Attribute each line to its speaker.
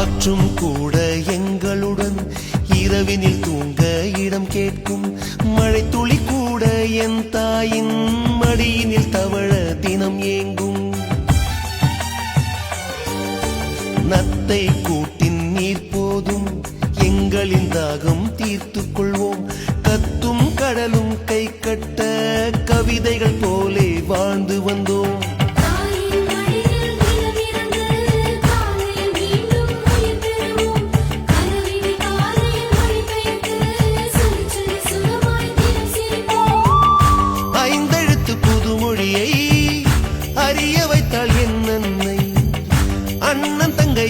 Speaker 1: காற்றும் கூட எங்களுடன் இரவினில் தூங்க இடம் கேட்கும். மழை துளி கூட என் தாயின் மடியினில் தவழ தினம் ஏங்கும். நத்தை கூட்டின் நீர் போதும், எங்களின் தாகம் தீர்த்துக் கொள்வோம். கத்தும் கடலும் கை கட்ட கவிதைகள் போலே வாழ்ந்து வந்தோம். அறிய வைத்தாள் என் அன்னை, அண்ணன் தங்கை